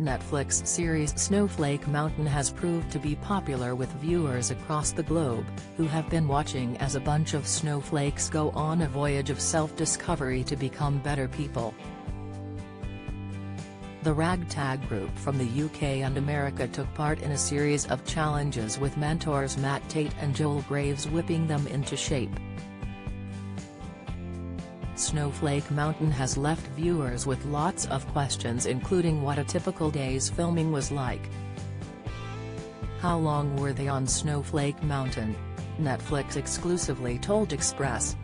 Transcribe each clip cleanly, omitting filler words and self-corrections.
Netflix series Snowflake Mountain has proved to be popular with viewers across the globe, who have been watching as a bunch of snowflakes go on a voyage of self-discovery to become better people. The ragtag group from the UK and America took part in a series of challenges with mentors Matt Tate and Joel Graves whipping them into shape. Snowflake Mountain has left viewers with lots of questions, including what a typical day's filming was like. How long were they on Snowflake Mountain? Netflix exclusively told Express.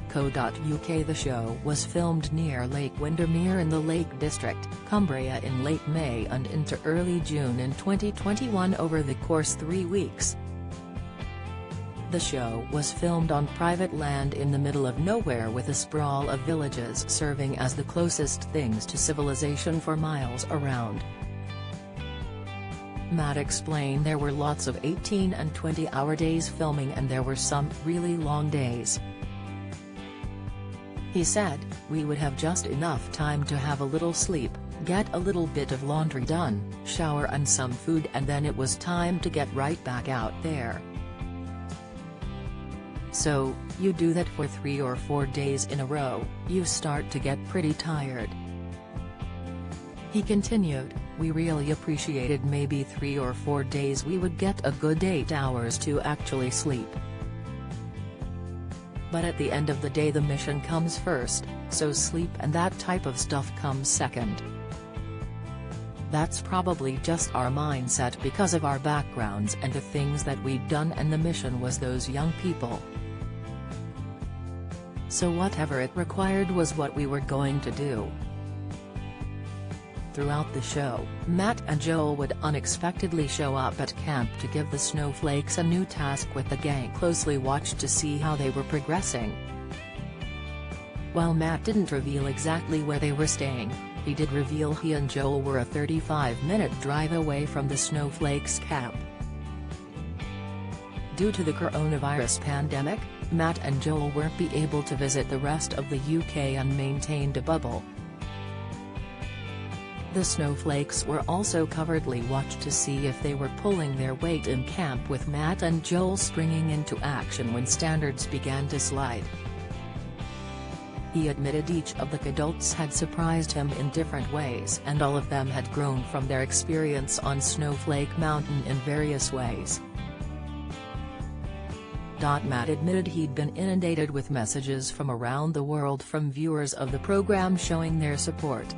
Co.uk. The show was filmed near Lake Windermere in the Lake District, Cumbria in late May and into early June in 2021 over the course 3 weeks. The show was filmed on private land in the middle of nowhere with a sprawl of villages serving as the closest things to civilization for miles around. Matt explained there were lots of 18 and 20-hour days filming and there were some really long days. He said, "We would have just enough time to have a little sleep, get a little bit of laundry done, shower and some food, and then it was time to get right back out there. So, you do that for 3 or 4 days in a row, you start to get pretty tired." He continued, "We really appreciated maybe 3 or 4 days we would get a good 8 hours to actually sleep. But at the end of the day the mission comes first, so sleep and that type of stuff comes second. That's probably just our mindset because of our backgrounds and the things that we'd done, and the mission was those young people. So whatever it required was what we were going to do." Throughout the show, Matt and Joel would unexpectedly show up at camp to give the snowflakes a new task, with the gang closely watched to see how they were progressing. While Matt didn't reveal exactly where they were staying, he did reveal he and Joel were a 35-minute drive away from the snowflakes camp. Due to the coronavirus pandemic, Matt and Joel weren't be able to visit the rest of the UK and maintained a bubble. The snowflakes were also covertly watched to see if they were pulling their weight in camp, with Matt and Joel springing into action when standards began to slide. He admitted each of the adults had surprised him in different ways, and all of them had grown from their experience on Snowflake Mountain in various ways. Matt admitted he'd been inundated with messages from around the world from viewers of the program showing their support.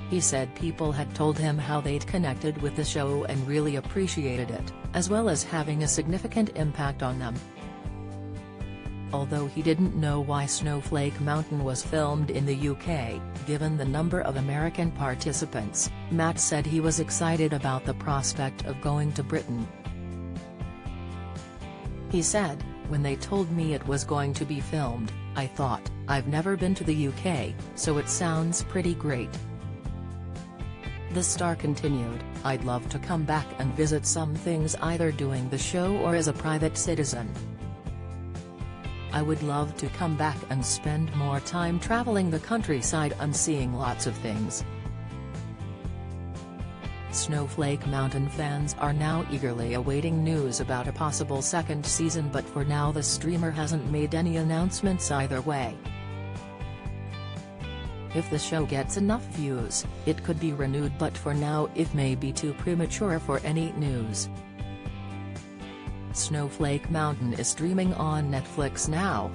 He said people had told him how they'd connected with the show and really appreciated it, as well as having a significant impact on them. Although he didn't know why Snowflake Mountain was filmed in the UK, given the number of American participants, Matt said he was excited about the prospect of going to Britain. He said, "When they told me it was going to be filmed, I thought, I've never been to the UK, so it sounds pretty great." The star continued, "I'd love to come back and visit some things either doing the show or as a private citizen. I would love to come back and spend more time traveling the countryside and seeing lots of things." Snowflake Mountain fans are now eagerly awaiting news about a possible second season, but for now the streamer hasn't made any announcements either way. If the show gets enough views, it could be renewed, but for now it may be too premature for any news. Snowflake Mountain is streaming on Netflix now.